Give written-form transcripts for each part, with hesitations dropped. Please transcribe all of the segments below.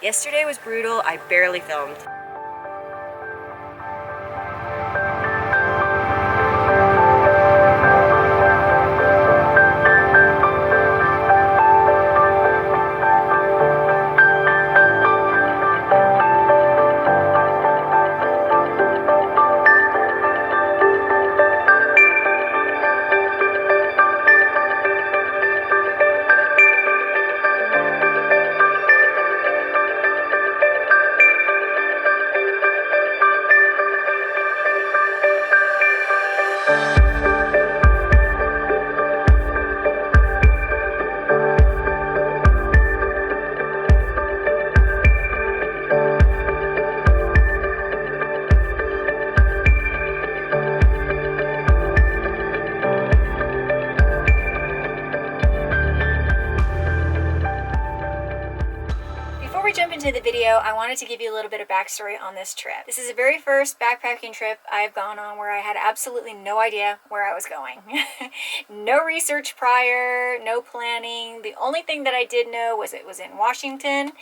Yesterday was brutal. I barely filmed. The video, I wanted to give you a little bit of backstory on this trip. This is the very first backpacking trip I've gone on where I had absolutely no idea where I was going. No research prior, no planning. The only thing that I did know was it was in Washington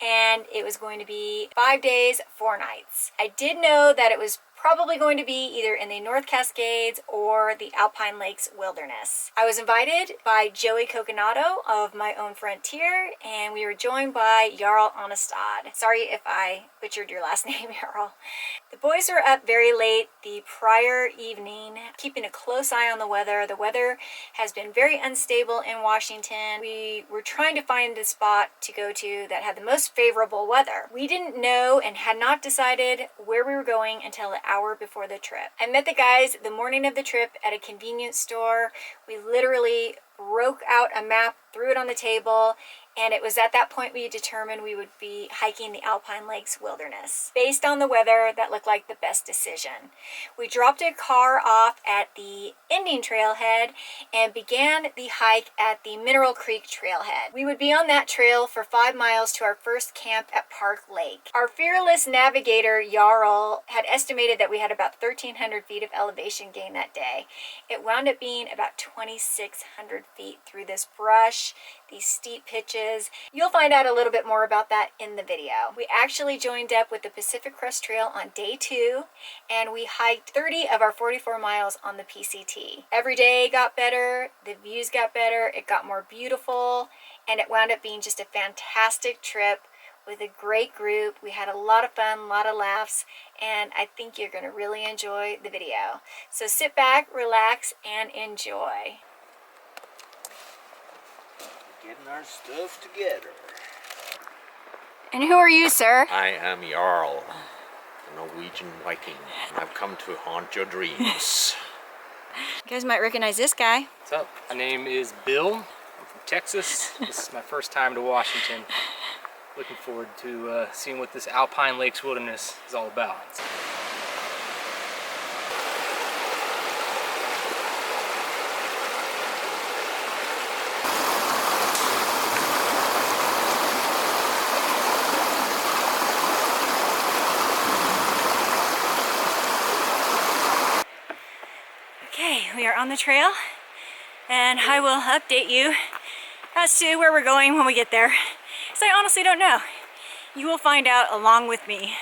and it was going to be 5 days, 4 nights. I did know that it was probably going to be either in the North Cascades or the Alpine Lakes wilderness. I was invited by Joey Coconato of MyOwnFrontier, and we were joined by Jarl Aanestad. Sorry if I butchered your last name, Jarl. The boys were up very late the prior evening, keeping a close eye on the weather. The weather has been very unstable in Washington. We were trying to find a spot to go to that had the most favorable weather. We didn't know and had not decided where we were going until the hour before the trip. I met the guys the morning of the trip at a convenience store. We literally broke out a map, threw it on the table, and it was at that point we determined we would be hiking the Alpine Lakes wilderness. Based on the weather, that looked like the best decision. We dropped a car off at the ending trailhead and began the hike at the Mineral Creek Trailhead. We would be on that trail for 5 miles to our first camp at Park Lake. Our fearless navigator, Jarl, had estimated that we had about 1,300 feet of elevation gain that day. It wound up being about 2,600 feet through this brush, these steep pitches. You'll find out a little bit more about that in the video. We actually joined up with the Pacific Crest Trail on day 2, and we hiked 30 of our 44 miles on the PCT. Every day got better, the views got better, it got more beautiful, and it wound up being just a fantastic trip with a great group. We had a lot of fun, a lot of laughs, and I think you're going to really enjoy the video. So sit back, relax, and enjoy. Getting our stuff together. And who are you, sir? I am Jarl, the Norwegian Viking, and I've come to haunt your dreams. You guys might recognize this guy. What's up? My name is Bill. I'm from Texas. This is my first time to Washington. Looking forward to seeing what this Alpine Lakes wilderness is all about. Okay, we are on the trail, and I will update you as to where we're going when we get there. So I honestly don't know. You will find out along with me.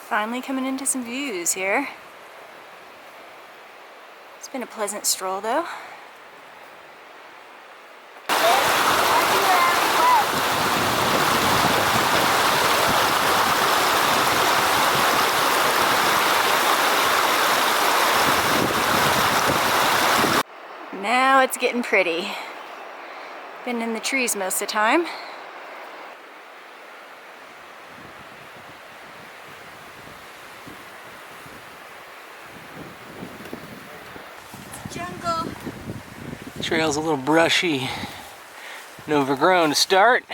Finally coming into some views here. It's been a pleasant stroll though. Now it's getting pretty. Been in the trees most of the time. Jungle. Trail's a little brushy and overgrown to start.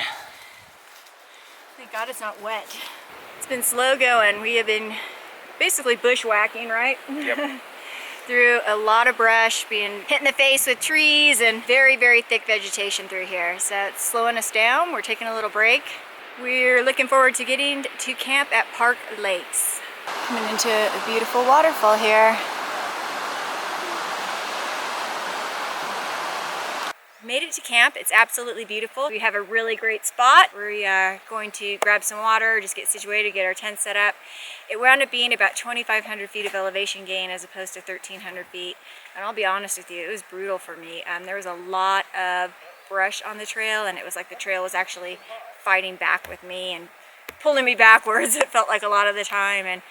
Thank God it's not wet. It's been slow going. We have been basically bushwhacking, right? Yep. Through a lot of brush, being hit in the face with trees and very, very thick vegetation through here. So it's slowing us down. We're taking a little break. We're looking forward to getting to camp at Park Lakes. Coming into a beautiful waterfall here. Made it to camp. It's absolutely beautiful. We have a really great spot. We are going to grab some water, just get situated, get our tent set up. It wound up being about 2,500 feet of elevation gain as opposed to 1,300 feet. And I'll be honest with you, it was brutal for me. There was a lot of brush on the trail, and it was like the trail was actually fighting back with me and pulling me backwards. It felt like a lot of the time, and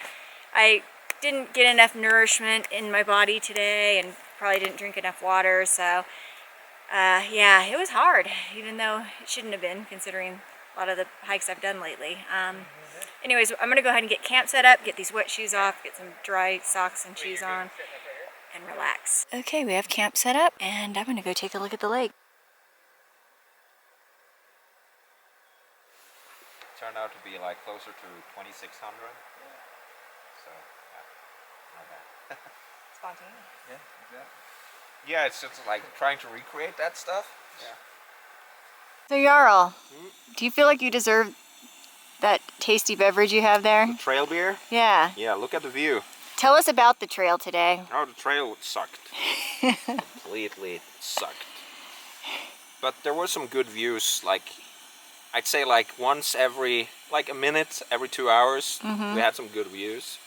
I didn't get enough nourishment in my body today and probably didn't drink enough water, so yeah, it was hard, even though it shouldn't have been, considering a lot of the hikes I've done lately. Anyways, I'm going to go ahead and get camp set up, get these wet shoes off, get some dry socks and shoes on, and relax. Okay, we have camp set up, and I'm going to go take a look at the lake. Turned out to be like closer to 2,600. So, yeah, not bad. Spontaneous. Yeah, exactly. Yeah, it's just like trying to recreate that stuff. Yeah. So Jarl, do you feel like you deserve that tasty beverage you have there? Trail beer? Yeah. Yeah, look at the view. Tell us about the trail today. Oh, the trail sucked. Completely sucked. But there were some good views, like, I'd say like once every, like a minute, every 2 hours, we had some good views.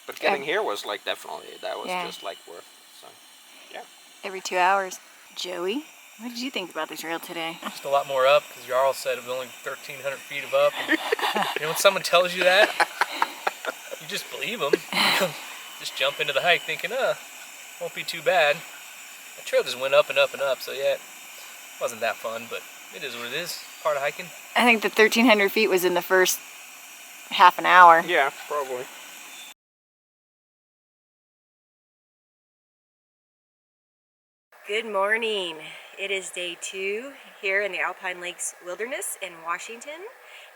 But getting here was like definitely, that was just like worth it. So, yeah. Every 2 hours. Joey, what did you think about the trail today? Just a lot more up, because Jarl said it was only 1,300 feet of up. And, you know, when someone tells you that, you just believe them. Just jump into the hike thinking, won't be too bad. The trail just went up and up and up, so yeah, it wasn't that fun, but it is what it is. Part of hiking. I think the 1,300 feet was in the first half an hour. Yeah, probably. Good morning. It is day 2 here in the Alpine Lakes Wilderness in Washington.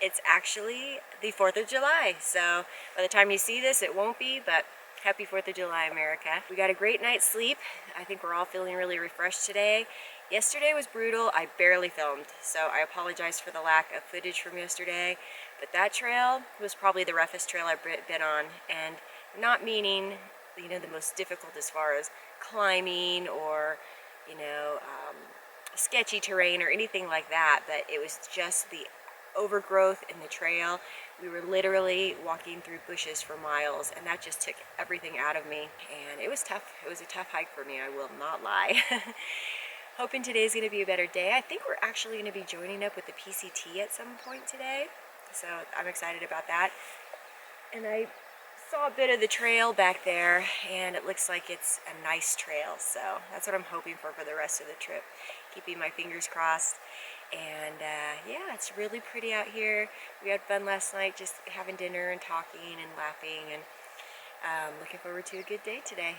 It's actually the 4th of July, so by the time you see this, it won't be, but happy 4th of July, America. We got a great night's sleep. I think we're all feeling really refreshed today. Yesterday was brutal. I barely filmed, so I apologize for the lack of footage from yesterday, but that trail was probably the roughest trail I've been on, and not meaning, you know, the most difficult as far as climbing or, you know, sketchy terrain or anything like that, but it was just the overgrowth in the trail. We were literally walking through bushes for miles, and that just took everything out of me, and it was tough. It was a tough hike for me, I will not lie. Hoping today's going to be a better day. I think we're actually going to be joining up with the PCT at some point today, so I'm excited about that. And I saw a bit of the trail back there, and it looks like it's a nice trail, so that's what I'm hoping for the rest of the trip. Keeping my fingers crossed. And yeah, it's really pretty out here. We had fun last night, just having dinner and talking and laughing, and looking forward to a good day today.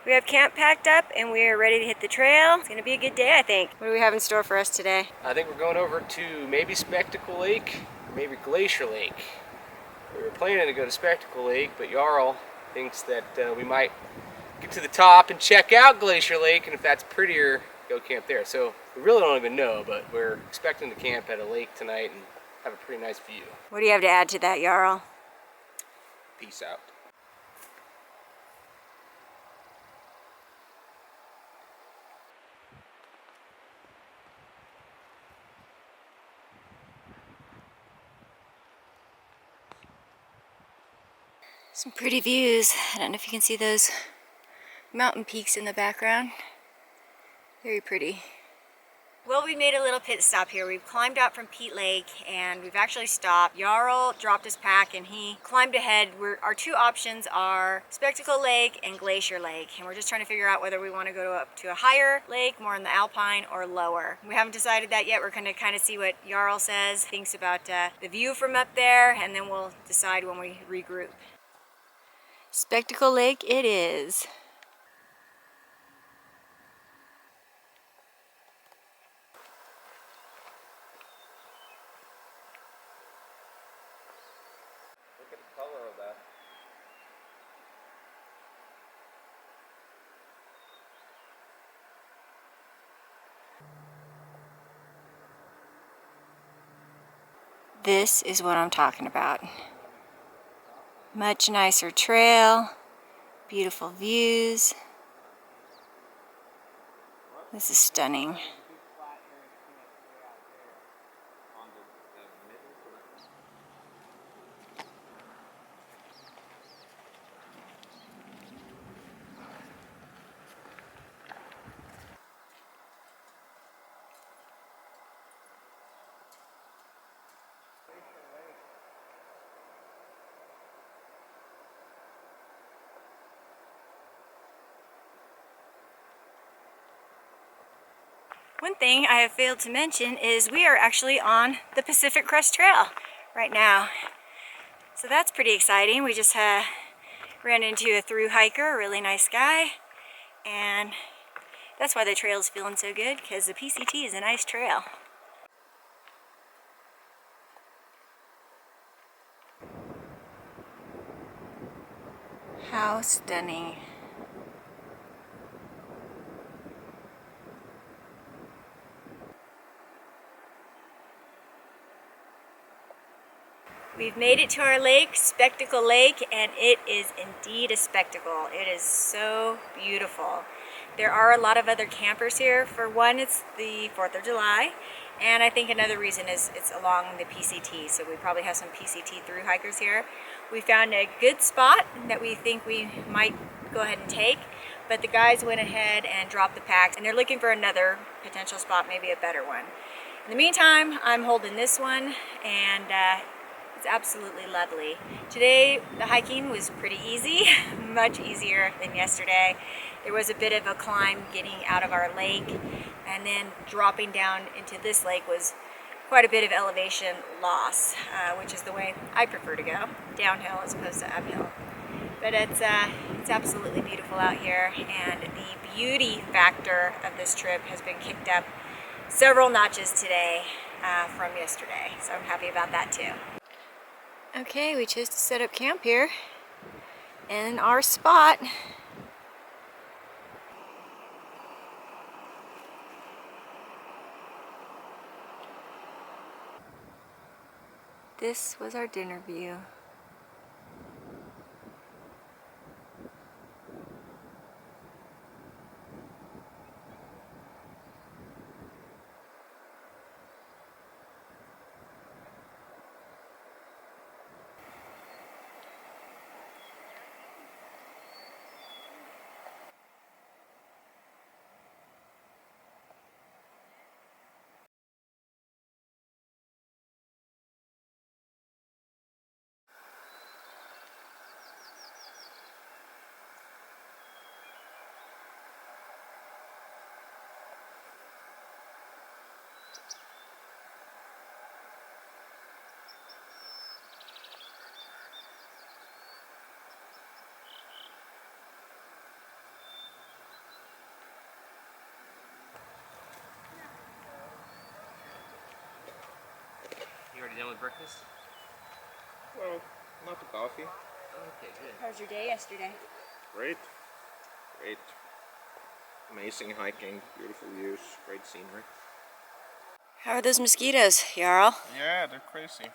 We have camp packed up and we are ready to hit the trail. It's going to be a good day, I think. What do we have in store for us today? I think we're going over to maybe Spectacle Lake, or maybe Glacier Lake. We were planning to go to Spectacle Lake, but Jarl thinks that we might get to the top and check out Glacier Lake, and if that's prettier, go camp there. So we really don't even know, but we're expecting to camp at a lake tonight and have a pretty nice view. What do you have to add to that, Jarl? Peace out. Some pretty views. I don't know if you can see those mountain peaks in the background. Very pretty. Well, we made a little pit stop here. We've climbed out from Peat Lake and we've actually stopped. Jarl dropped his pack and he climbed ahead. Our two options are Spectacle Lake and Glacier Lake, and we're just trying to figure out whether we want to go up to a higher lake, more in the Alpine, or lower. We haven't decided that yet. We're going to kind of see what Jarl says, thinks about the view from up there, and then we'll decide when we regroup. Spectacle Lake it is. Look at the color of that. This is what I'm talking about. Much nicer trail, beautiful views. This is stunning. One thing I have failed to mention is we are actually on the Pacific Crest Trail right now. So that's pretty exciting. We just ran into a through hiker, a really nice guy, and that's why the trail is feeling so good, because the PCT is a nice trail. How stunning. We've made it to our lake, Spectacle Lake, and it is indeed a spectacle. It is so beautiful. There are a lot of other campers here. For one, it's the 4th of July, and I think another reason is it's along the PCT, so we probably have some PCT through hikers here. We found a good spot that we think we might go ahead and take, but the guys went ahead and dropped the packs, and they're looking for another potential spot, maybe a better one. In the meantime, I'm holding this one, and it's absolutely lovely. Today, the hiking was pretty easy, much easier than yesterday. There was a bit of a climb getting out of our lake, and then dropping down into this lake was quite a bit of elevation loss, which is the way I prefer to go, downhill as opposed to uphill. But it's absolutely beautiful out here, and the beauty factor of this trip has been kicked up several notches today from yesterday, so I'm happy about that too. Okay, we chose to set up camp here in our spot. This was our dinner view. You already done with breakfast? Well, not the coffee. Okay, good. How was your day yesterday? Great. Great. Amazing hiking, beautiful views, great scenery. How are those mosquitoes, Jarl? Yeah, they're crazy.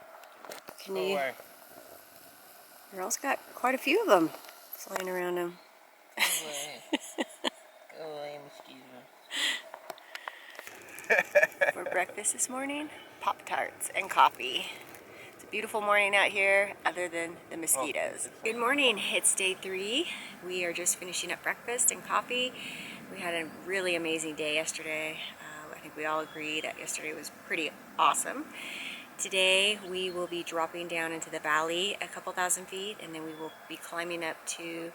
Can you? Jarl's got quite a few of them flying around him. Go away, mosquito. For breakfast this morning, Pop-Tarts and coffee. It's a beautiful morning out here, other than the mosquitoes. Good morning, it's day 3. We are just finishing up breakfast and coffee. We had a really amazing day yesterday. I think we all agreed that yesterday was pretty awesome. Today we will be dropping down into the valley a couple thousand feet, and then we will be climbing up to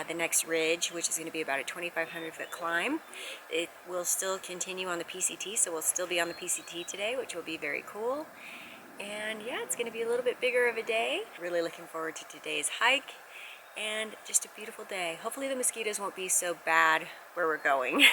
the next ridge, which is going to be about a 2,500 foot climb. It will still continue on the PCT, so we'll still be on the PCT today, which will be very cool. And yeah, it's going to be a little bit bigger of a day. Really looking forward to today's hike, and just a beautiful day. Hopefully the mosquitoes won't be so bad where we're going.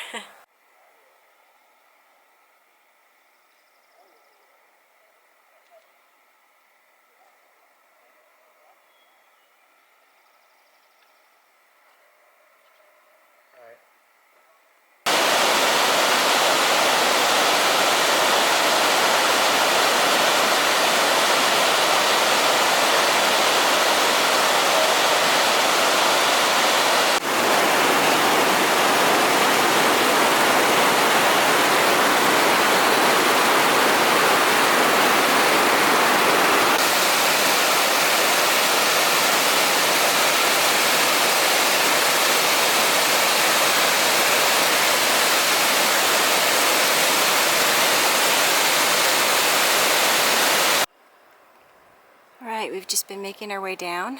just been making our way down.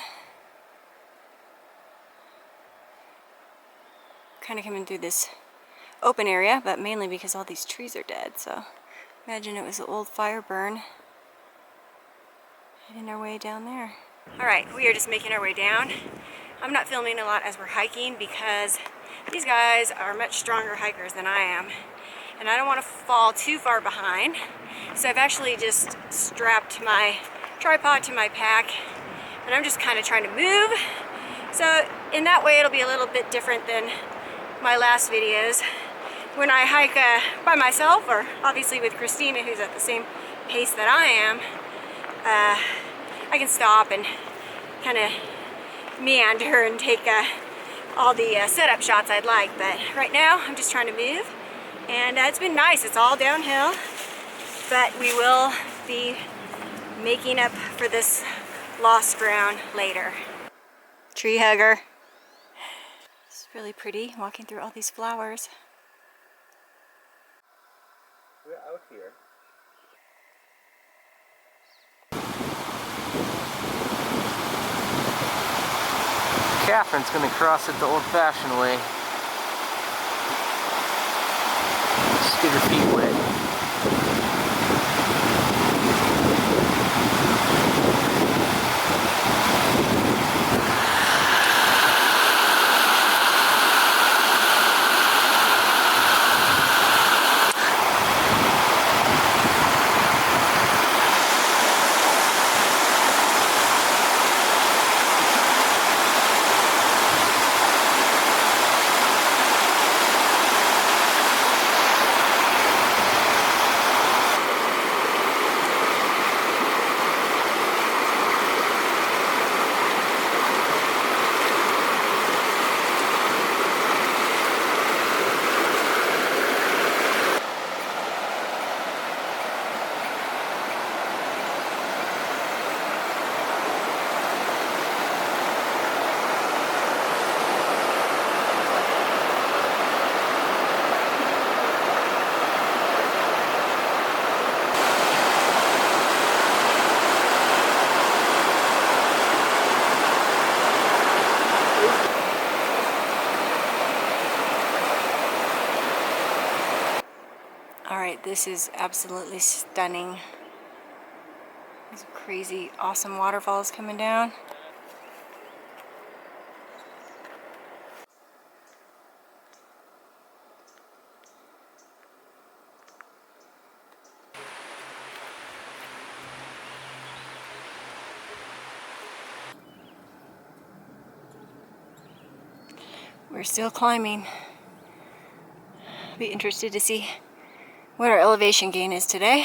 Kind of coming through this open area, but mainly because all these trees are dead. So imagine it was an old fire burn. Heading our way down there. Alright, we are just making our way down. I'm not filming a lot as we're hiking because these guys are much stronger hikers than I am. And I don't want to fall too far behind. So I've actually just strapped my tripod to my pack. And I'm just kind of trying to move. So in that way it'll be a little bit different than my last videos. When I hike by myself, or obviously with Christina, who's at the same pace that I am, I can stop and kind of meander and take all the setup shots I'd like. But right now I'm just trying to move, and it's been nice. It's all downhill, but we will be making up for this lost ground later. Tree hugger. It's really pretty walking through all these flowers. We're out here. Catherine's gonna cross it the old-fashioned way. Just get her feet wet. Alright, this is absolutely stunning. These crazy, awesome waterfalls coming down. We're still climbing. Be interested to see what our elevation gain is today.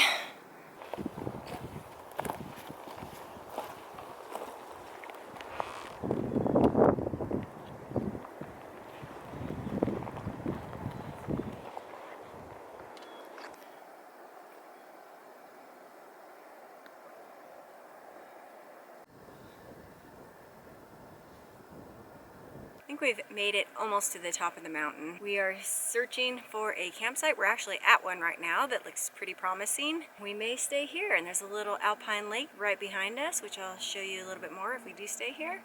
I think we've made it almost to the top of the mountain. We are searching for a campsite. We're actually at one right now that looks pretty promising. We may stay here, and there's a little Alpine lake right behind us, which I'll show you a little bit more if we do stay here.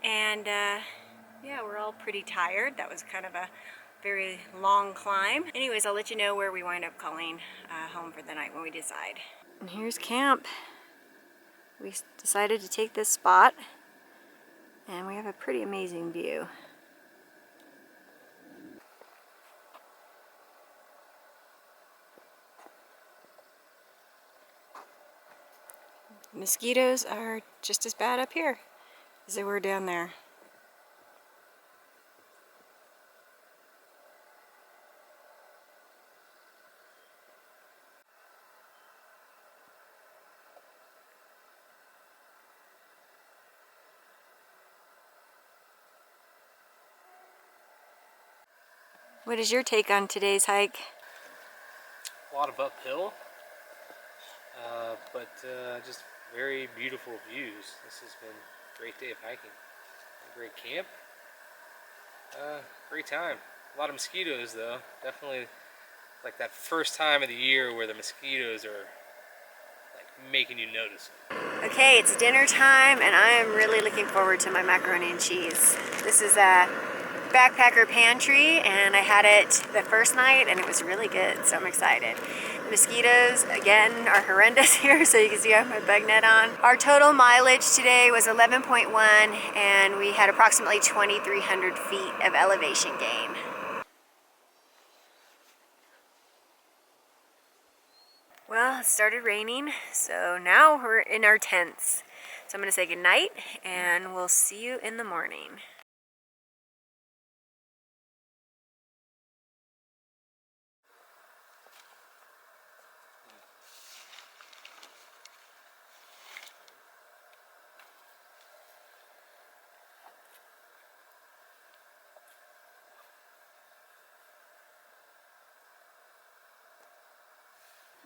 And yeah, we're all pretty tired. That was kind of a very long climb. Anyways, I'll let you know where we wind up calling home for the night when we decide. And here's camp. We decided to take this spot, and we have a pretty amazing view. Mosquitoes are just as bad up here as they were down there. What is your take on today's hike? A lot of uphill, but just very beautiful views. This has been a great day of hiking. A great camp. Great time. A lot of mosquitoes though. Definitely like that first time of the year where the mosquitoes are like making you notice them. Okay, it's dinner time and I am really looking forward to my macaroni and cheese. This is a backpacker pantry and I had it the first night and it was really good, so I'm excited. The mosquitoes, again, are horrendous here, so you can see I have my bug net on. Our total mileage today was 11.1 and we had approximately 2,300 feet of elevation gain. Well, it started raining, so now we're in our tents. So I'm going to say goodnight, and we'll see you in the morning.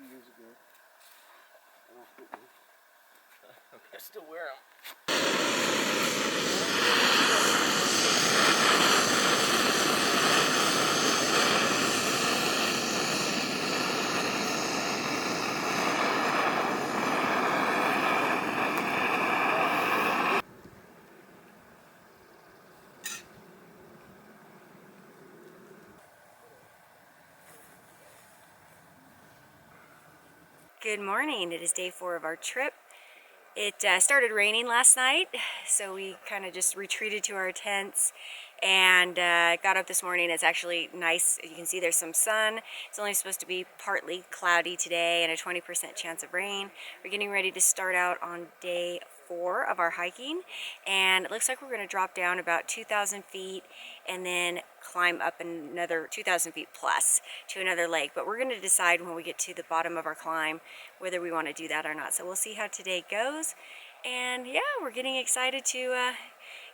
Years ago. I still wear them. Good morning. It is day 4 of our trip. It started raining last night, so we kind of just retreated to our tents and got up this morning. It's actually nice. You can see there's some sun. It's only supposed to be partly cloudy today and a 20% chance of rain. We're getting ready to start out on day 4 of our hiking, and it looks like we're going to drop down about 2,000 feet and then climb up another 2,000 feet plus to another lake. But we're going to decide when we get to the bottom of our climb whether we want to do that or not. So we'll see how today goes. And yeah, we're getting excited to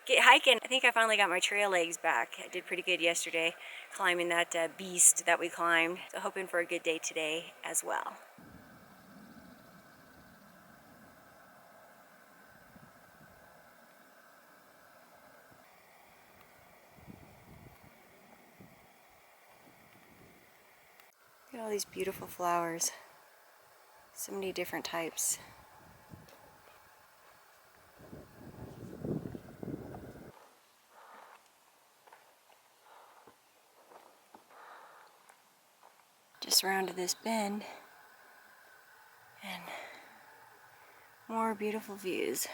get hiking. I think I finally got my trail legs back. I did pretty good yesterday climbing that beast that we climbed. So hoping for a good day today as well. Look at all these beautiful flowers. So many different types. Just rounded this bend and more beautiful views.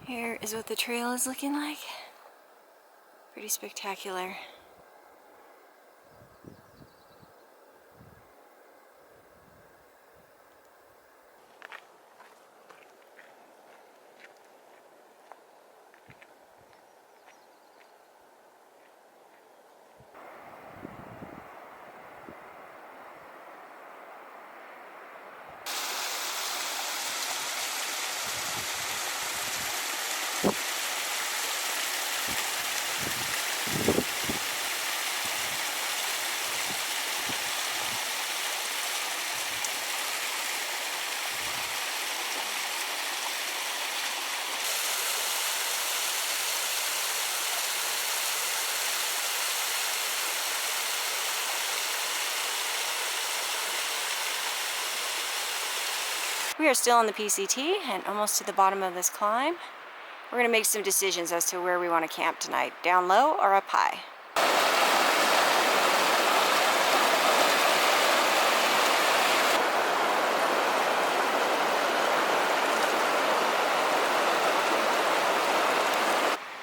Here is what the trail is looking like. Pretty spectacular. We are still on the PCT and almost to the bottom of this climb. We're going to make some decisions as to where we want to camp tonight, down low or up high.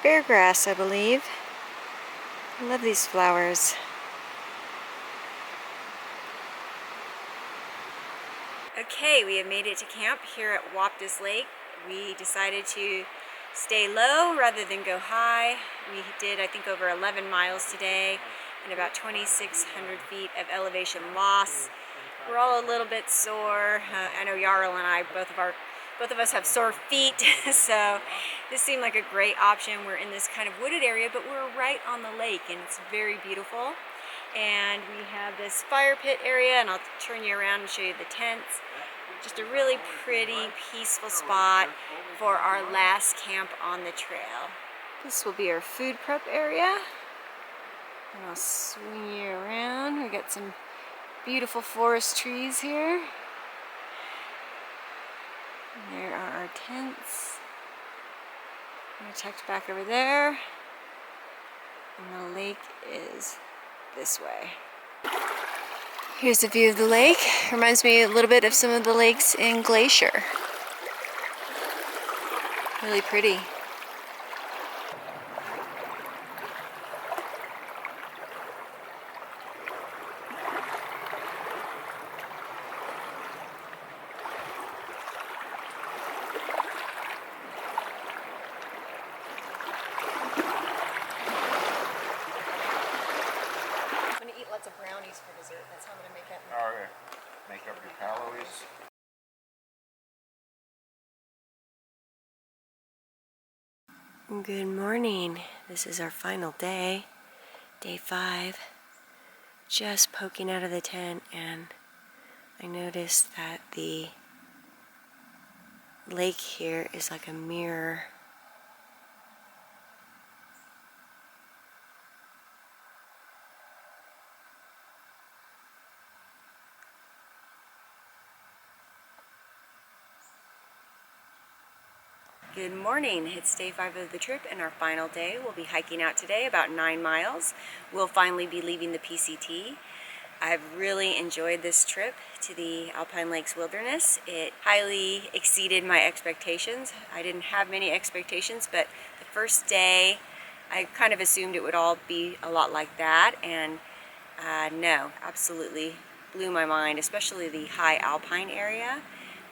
Bear grass, I believe. I love these flowers. Okay, we have made it to camp here at Waptus Lake. We decided to stay low rather than go high. We did, I think, over 11 miles today and about 2,600 feet of elevation loss. We're all a little bit sore. I know Jarl and I, both of us have sore feet, so this seemed like a great option. We're in this kind of wooded area, but we're right on the lake, and it's very beautiful. And we have this fire pit area, and I'll turn you around and show you the tents. Just a really pretty, peaceful spot for our last camp on the trail. This will be our food prep area. And I'll swing you around. We got some beautiful forest trees here. And there are our tents. They're tucked back over there. And the lake is this way. Here's a view of the lake. Reminds me a little bit of some of the lakes in Glacier. Really pretty. Lots of brownies for dessert. That's how I'm going to make up. All right. Make up your calories. Good morning. This is our final day, day 5. Just poking out of the tent, and I noticed that the lake here is like a mirror. Good morning. It's day 5 of the trip and our final day. We'll be hiking out today about 9 miles. We'll finally be leaving the PCT. I've really enjoyed this trip to the Alpine Lakes Wilderness. It highly exceeded my expectations. I didn't have many expectations, but the first day I kind of assumed it would all be a lot like that, and no, absolutely blew my mind, especially the high Alpine area.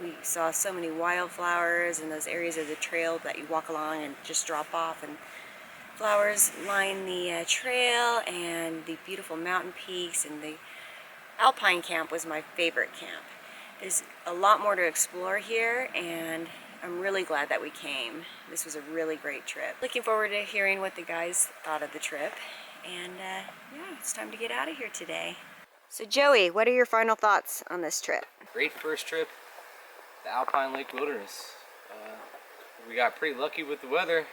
We saw so many wildflowers in those areas of the trail that you walk along and just drop off, and flowers line the trail, and the beautiful mountain peaks, and the Alpine camp was my favorite camp. There's a lot more to explore here, and I'm really glad that we came. This was a really great trip. Looking forward to hearing what the guys thought of the trip, and yeah, it's time to get out of here today. So Joey, what are your final thoughts on this trip? Great first trip. The Alpine Lake Wilderness. We got pretty lucky with the weather.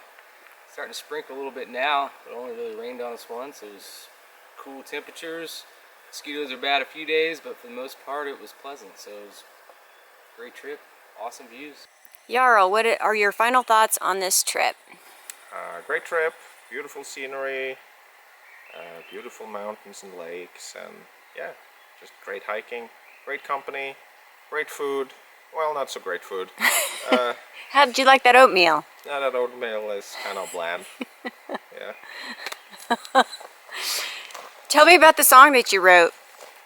Starting to sprinkle a little bit now, but only really rained on us once. It was cool temperatures. Mosquitoes are bad a few days, but for the most part it was pleasant. So it was a great trip, awesome views. Jarl, what are your final thoughts on this trip? Great trip, beautiful scenery, beautiful mountains and lakes, and yeah, just great hiking, great company, great food. Well, not so great food. How did you like that oatmeal? Yeah, that oatmeal is kind of bland. Yeah. Tell me about the song that you wrote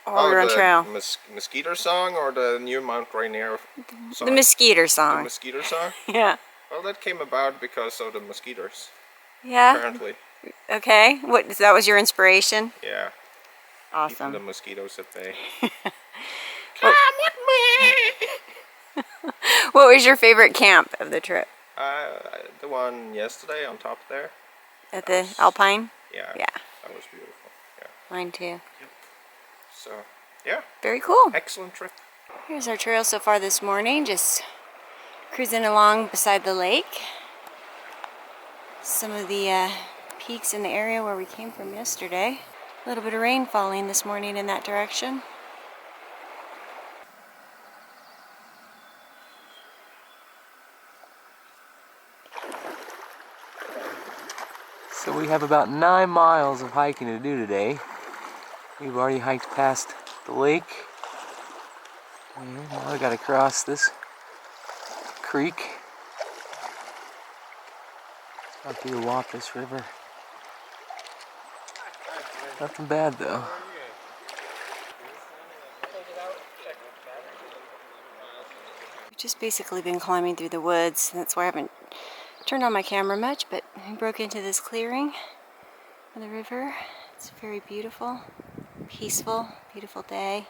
while we were on trail. The Mosquito song, or the new Mount Rainier song? The Mosquito song. The Mosquito song? Yeah. Well, that came about because of the mosquitoes. Yeah? Apparently. Okay. That was your inspiration? Yeah. Awesome. Keeping the mosquitoes at bay. Come with me! What was your favorite camp of the trip? The one yesterday on top there. At the Alpine? Yeah. Yeah. That was beautiful. Yeah. Mine too. Yep. So, yeah. Very cool. Excellent trip. Here's our trail so far this morning. Just cruising along beside the lake. Some of the peaks in the area where we came from yesterday. A little bit of rain falling this morning in that direction. So we have about 9 miles of hiking to do today. We've already hiked past the lake. And now we gotta cross this creek up to the Waptus River. Nothing bad though. We've just basically been climbing through the woods. That's why I haven't turned on my camera much, but we broke into this clearing of the river. It's very beautiful, peaceful, beautiful day.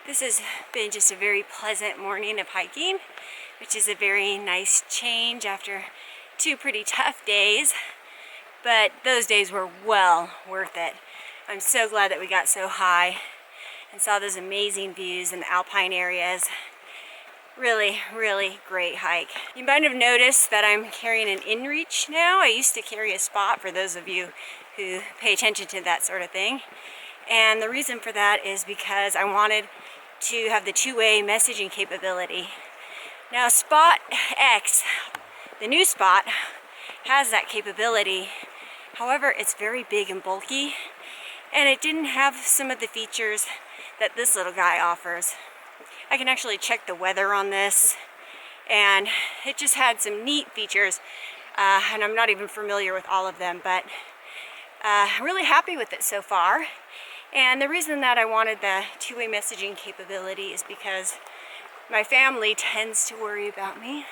This has been just a very pleasant morning of hiking, which is a very nice change after 2 pretty tough days, but those days were well worth it. I'm so glad that we got so high and saw those amazing views in the Alpine areas. Really, really great hike. You might have noticed that I'm carrying an inReach now. I used to carry a Spot, for those of you who pay attention to that sort of thing. And the reason for that is because I wanted to have the two-way messaging capability. Now Spot X, the new Spot, has that capability. However, it's very big and bulky, and it didn't have some of the features that this little guy offers. I can actually check the weather on this, and it just had some neat features, and I'm not even familiar with all of them, but I'm really happy with it so far. And the reason that I wanted the two-way messaging capability is because my family tends to worry about me.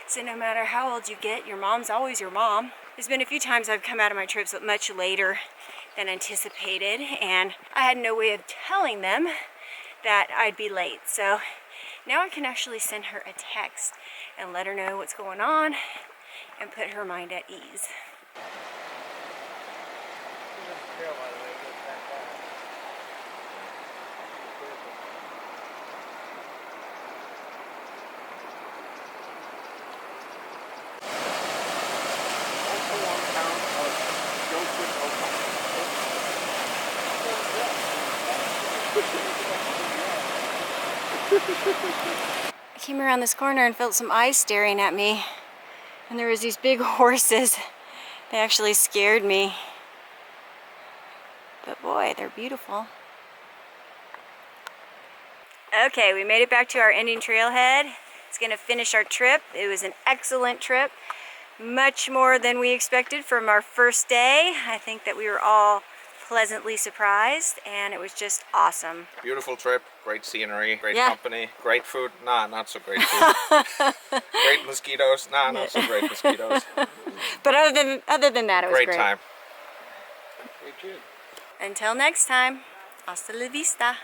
So no matter how old you get, your mom's always your mom. There's been a few times I've come out of my trips much later than anticipated, and I had no way of telling them that I'd be late. So now I can actually send her a text and let her know what's going on and put her mind at ease. I came around this corner and felt some eyes staring at me, and there was these big horses. They actually scared me, but boy, they're beautiful. Okay, we made it back to our ending trailhead. It's gonna finish our trip. It was an excellent trip, much more than we expected from our first day. I think that we were all pleasantly surprised, and it was just awesome. Beautiful trip, great scenery, great Yeah. company, great food. Nah, not so great food. Great mosquitoes. Nah, not so great mosquitoes. But other than that, it was Great great. time. Great trip. Until next time, hasta la vista.